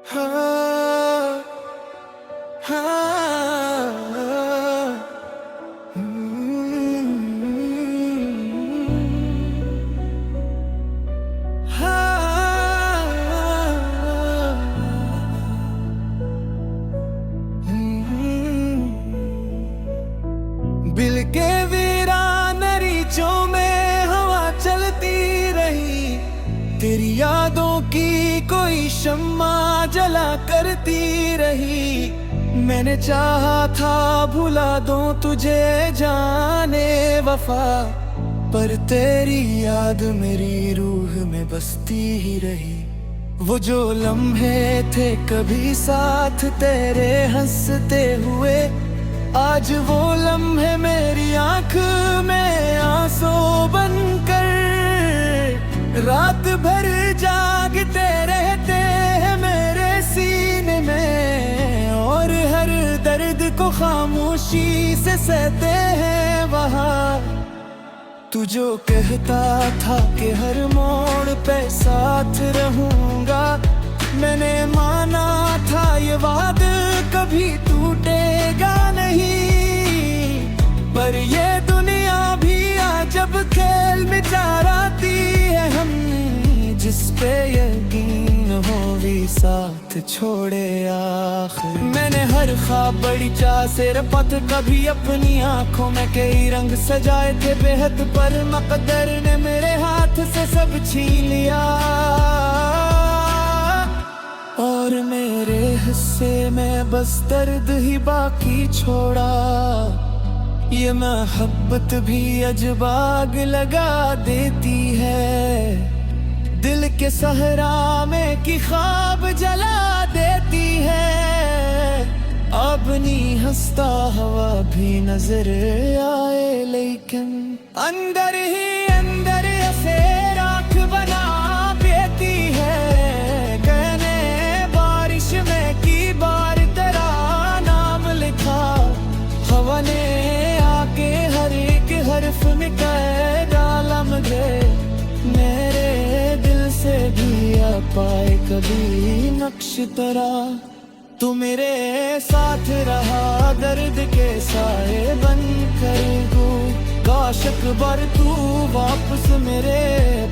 हाँ, हाँ, बिल के वीरान रीचों में हवा चलती रही, तेरी यादों की कोई शम्मा जला करती रही। मैंने चाहा था भुला दूं तुझे जाने वफा, पर तेरी याद मेरी रूह में बसती ही रही। वो जो लम्हे थे कभी साथ तेरे हंसते हुए, आज वो लम्हे मेरी आंख में आंसू बनकर रात भर जागते रहते हैं मेरे सीने में, और हर दर्द को खामोशी से सहते हैं वहाँ। तू जो कहता था कि हर मोड़ पे साथ रहूंगा, मैंने माना था ये वादा कभी टूटेगा नहीं। पर ये दुनिया भी अजब खेल में चराती है, हम जिस पे यकीन हो भी साथ छोड़े आखिर। मैंने हर ख्वाब बड़ी चाह से रपा था, कभी अपनी आंखों में कई रंग सजाए थे बेहद, पर मकदर ने मेरे हाथ से सब छीन लिया, और मेरे हिस्से में बस दर्द ही बाकी छोड़ा। ये मोहब्बत भी अजब आग लगा देती है, दिल के सहरा में की ख्वाब जला देती है। अब नहीं हंसता हवा भी नजर आए, लेकिन अंदर ही अंदर ऐसे राख बना देती है। कहने बारिश में की बार तेरा नाम लिखा, हवा ने आके हर एक हर्फ में कह डाला मुझे, मेरे दिल से भी आ पाए कभी नक्श तेरा। तू मेरे साथ रहा दर्द के साए बन कर गो, काश एक बार तू वापस मेरे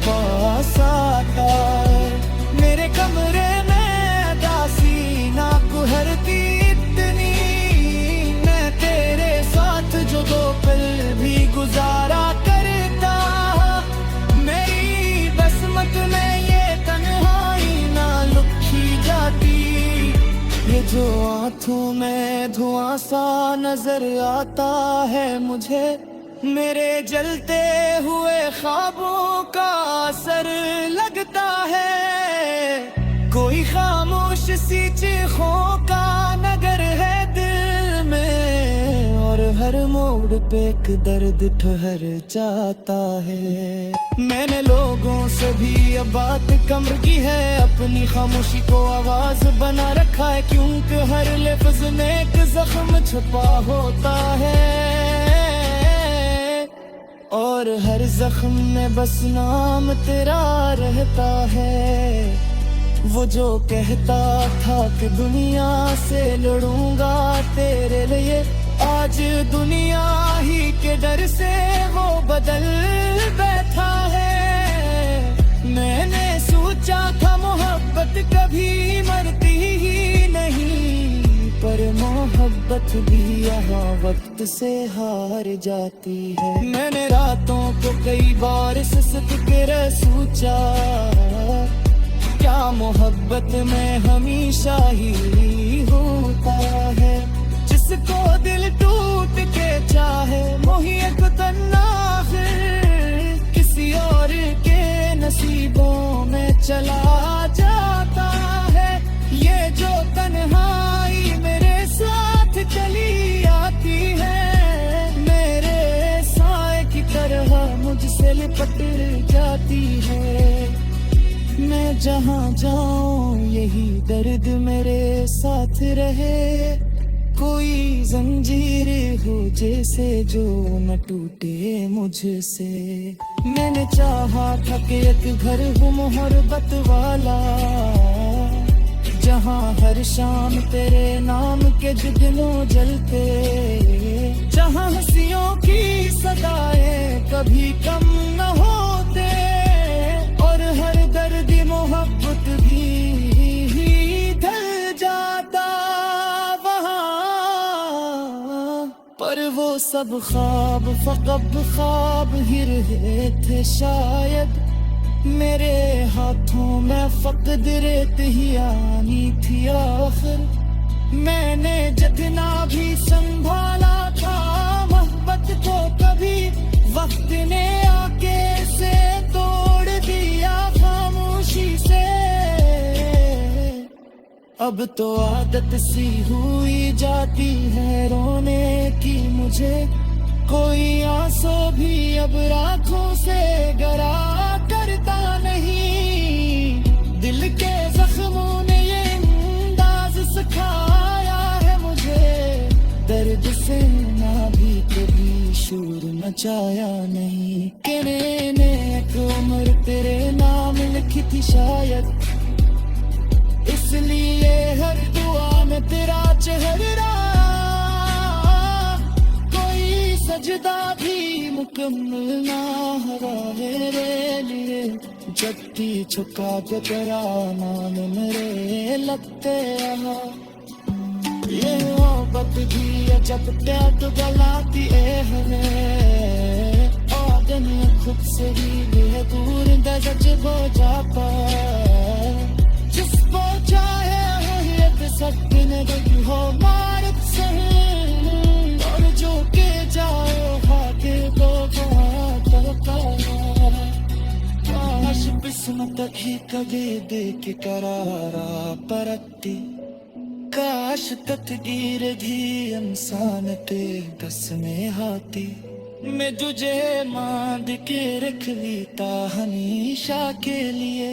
पास आता। मेरे कमरे में दासी ना कुहरती इतनी, मैं तेरे साथ जो दो पल भी गुजारा करता। मेरी बसमत में ये तन्हाई ना लुकी जाती, ये जो आंखों में धुआं सा नजर आता है मुझे, मेरे जलते हुए ख्वाबों का असर लगता है। कोई खामोश सी चीखों का नगर है दिल में, और हर मोड़ पे एक दर्द ठहर जाता है। मैंने लोगों से भी अब बात कम की है, अपनी खामोशी को आवाज बना रखा है, क्योंकि हर लफ्ज में एक जख्म छुपा होता है, और हर जख्म में बस नाम तेरा रहता है। वो जो कहता था कि दुनिया से लड़ूंगा तेरे लिए, आज दुनिया ही के डर से वो बदल बैठा है। मैंने सोचा था मोहब्बत कभी मरती ही नहीं, पर मोहब्बत भी यहाँ वक्त से हार जाती है। मैंने रातों को कई बार ससत कर सोचा, क्या मोहब्बत में हमेशा ही होता है। जिसको दिल टूट के चाहे मोहिए को तन्नाखिर किसी और के नसीबों में चला जाता है। ये जो तन्हाई मेरे साथ चली आती है, मेरे साए की तरह मुझसे लिपट जाती है। मैं जहाँ जाऊं यही दर्द मेरे साथ रहे, कोई जंजीर हो जैसे जो न टूटे मुझसे। मैंने चाहा था कि एक घर हो मोहब्बत वाला, जहां हर शाम तेरे नाम के जुगनू जलते, जहां हंसियों की सदाएं कभी कम न होते, और हर दर्द मोहब्बत भी ढल जाता वहां। पर वो सब ख्वाब फकत ख्वाब ही रहे थे शायद, मेरे हाथों में फकत रेत ही आनी थी आखिर। मैंने जितना भी संभाला था मोहब्बत को, कभी वक्त ने आके से तोड़ दिया खामोशी से। अब तो आदत सी हुई जाती है रोने की मुझे, कोई आंसू भी अब आँखों से गरा करता नहीं। दिल के जख्मों ने ये अंदाज सिखाया है मुझे, दर्द से ना भी कभी शोर मचाया नहीं। कि मैंने एक उम्र तेरे नाम लिखी थी शायद, इसलिए हर दुआ में तेरा चेहरा, कोई सजदा भी मुकम्मल ना हुआ मेरे लिए, जबकि छुपा के तेरा नाम मेरे लगते रहा। ये मोहब्बत भी जब प्यार तो गलाती है हमें, और दुनिया खुद से ही है दूर दर्ज हो जाता, जिसको चाहे हो सकन रही हो मारत सही, और जो के जाओ हाके तो काश किस्मत ही कभी दे के करारा परती, काश तकदीर भी इंसान के दस में हाथी। मैं तुझे मांद के रख लेता हमेशा के लिए,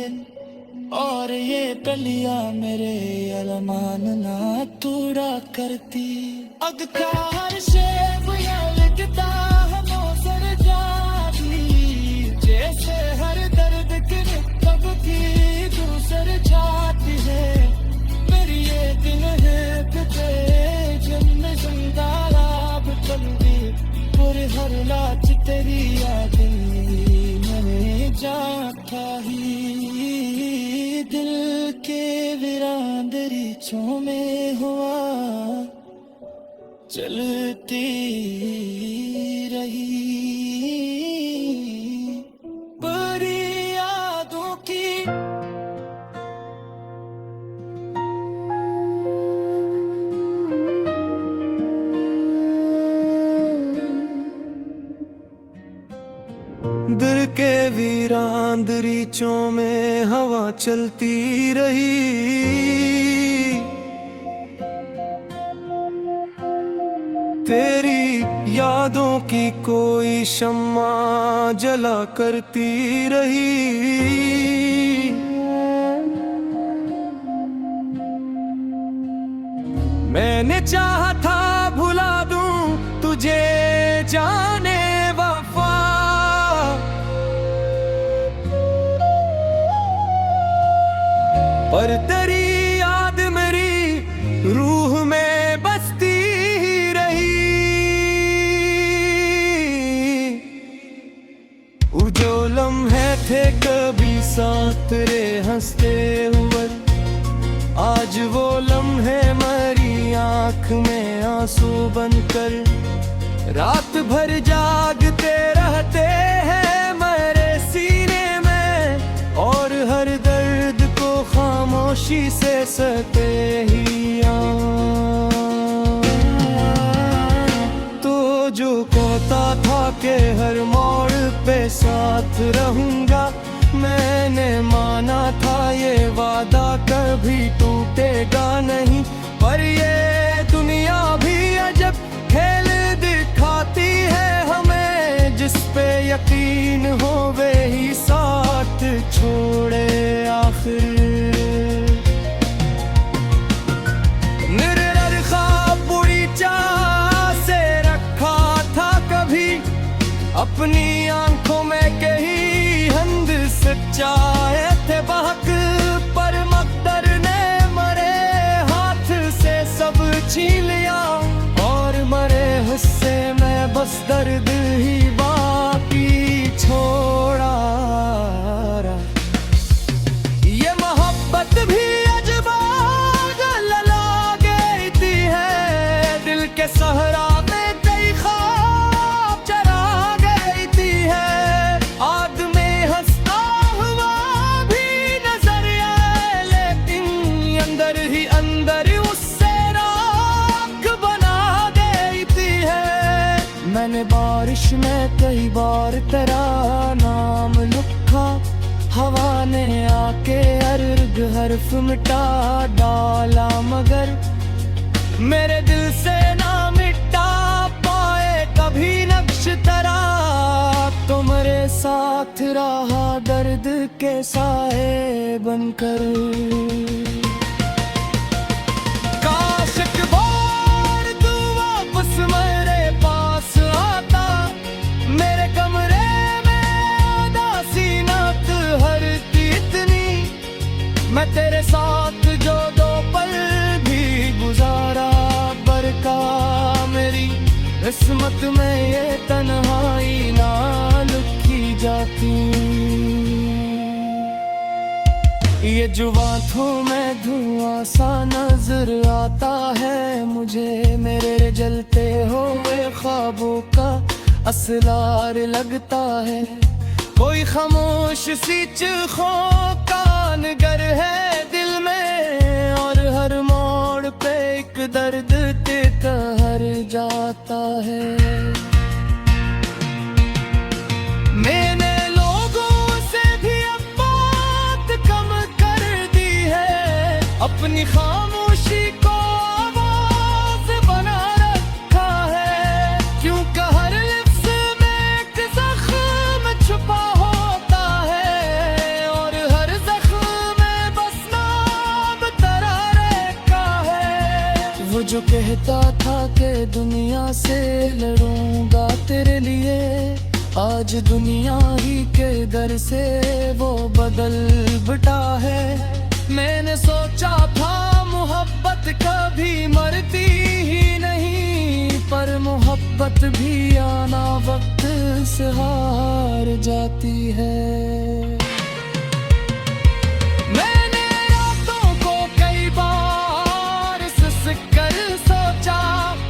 और ये कलियां मेरे अरमान ना तोड़ा करती। अगकार से बुया लगता है मौसर जाती, जैसे हर दर्द की कब की दूसर जाती है। मेरी ये दिन है पिते जन्म जिंदा लाभ कलबी, पूरे हर लाच तेरी यादें मैंने जाता ही। दिल के वीरान दरीचों में हुआ चलती रही बड़ी यादों की। दिल के वीरान दरीचों में हवा चलती रही, तेरी यादों की कोई शम्मा जला करती रही। मैंने चाहा था भुला दूं तुझे जाने वफा, पर तेरी याद मेरी रूह में बसती ही रही। वो जो लम्हे थे कभी साथ तेरे हंसते हुए, आज वो लम्हे मेरी आँख में आंसू बनकर रात भर जागते रहते हैं मेरे सीने में, और हर दर्द को खामोशी से सहते ही तो जो कहता था कि हर मोड़ पे साथ रहूंगा, मैंने माना था ये वादा कभी टूटेगा नहीं। पर ये दुनिया भी अजब खेल दिखाती है हमें, जिस पे यकीन हो वे ही साथ छोड़े आखिर। निर्रर ख्वाब बुरी चाह से रखा था कभी, अपनी आंखों में कहीं हंद सच्चाए थे बहक, पर मकदर ने मरे हर्फ मिटा डाला, मगर मेरे दिल से ना मिटा पाए कभी नक्श तेरा। तुम्हारे साथ रहा दर्द के साए बनकर। काश एक बार तू वापस मेरे पास आता, मेरे कमरे में उदासी नात हरती इतनी। मैं तेरे साथ जो दो पल भी गुजारा, बरका मेरी किस्मत में ये तन्हाई ना लिखी जाती। ये जो आँखों में धुआं सा नजर आता है मुझे, मेरे जलते हुए ख्वाबों का असलार लगता है। कोई खामोश सी चीखों का नगर है दिल में, और हर मोड़ पे एक दर्द कहर जाता है। मैंने लोगों से भी अब बात कम कर दी है, अपनी खामोशी को आवाज बना रखा है। क्योंकि हर लिफ्ज में एक जख्म छुपा होता है, और हर जख्म में बस नाम तेरा रखा है। वो जो कहता था कि दुनिया से लड़ूंगा तेरे लिए, आज दुनिया ही के दर से वो बदल बटा है। मैंने सोचा था मोहब्बत कभी मरती ही नहीं, पर मोहब्बत भी आना वक्त से हार जाती है। मैंने रातों को कई बार सिसक कर सोचा,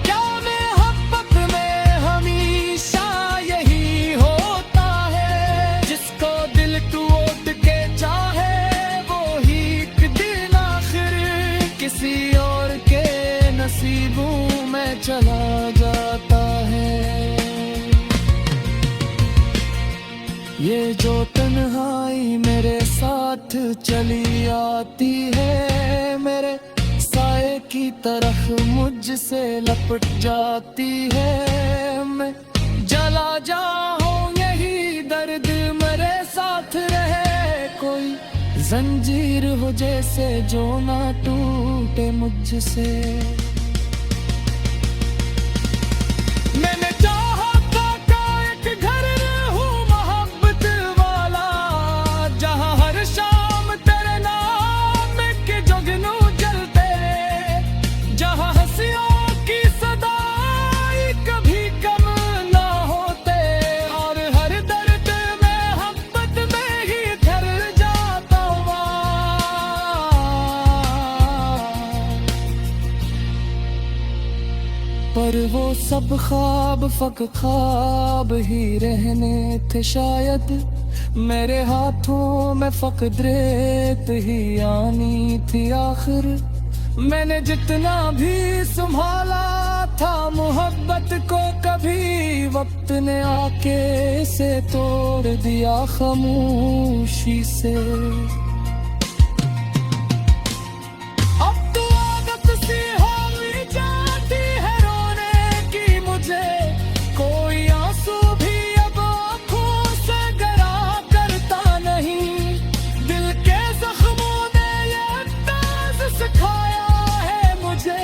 क्या मोहब्बत में हमेशा यही होता है। जिसको दिल टूट के चाहे वो ही एक दिन आखिर किसी और के नसीबों में चला जाता है। ये जो तन्हाई मेरे साथ चली आती है, मेरे साए की तरह मुझसे लपट जाती है। मैं जला जाऊं यही दर्द मेरे साथ रहे, कोई जंजीर हो जैसे जो ना टूटे मुझसे। मैंने चाहा था कि एक घर रहूं मोहब्बत वाला, जहां हर शाम तेरे नाम के जुगनू जलते, जहां हंसियों की सदाई कभी कम ना होते, और हर दर्द में मोहब्बत में ही ढल जाता हुआ। पर वो सब ख्वाब फक ख्वाब ही रहने थे शायद, मेरे हाथों में फकत रेत ही आनी थी आखिर। मैंने जितना भी संभाला था मोहब्बत को, कभी वक्त ने आके से तोड़ दिया खामोशी से। अब तो आदत सी हो जाती है रोने की मुझे, कोई आंसू भी अब आंखों से गरा करता नहीं। दिल के जख्मों ने ये अंदाज सिखाया है मुझे,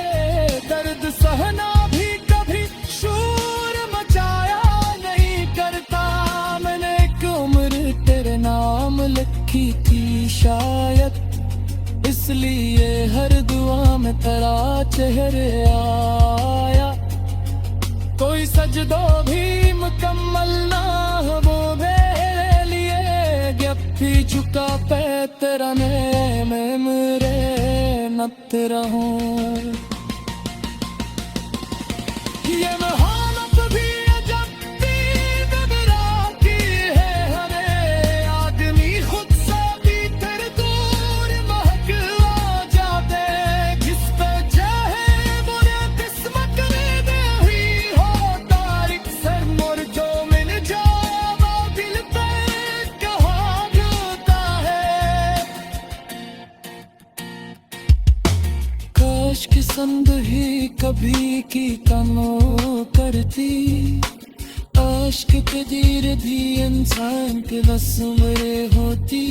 दर्द सहना भी कभी शोर मचाया नहीं करता। मैंने एक उम्र तेरे नाम लिखी थी शायद, इसलिए हर दुआ में तेरा चेहरे आया। कोई सजदो भी मुकम्मल ना हो वो मेरे लिए, गप्पी चुका पे तेरा ने मैं मेरे न तेरा हूँ। ये हालत भी अजब घबराती है हमें, आदमी खुद से भी तेरे दूर महक आ जाते। जिस पे चाहे बुरे किस्मत दे हुई हो तारीख, सर मोर जो मिल जाए वो दिल पे कहाँ ढूंढता है। इश्क संग ही कभी की कमो करती आश्क के धीरे धी इंसान के बस मेरे होती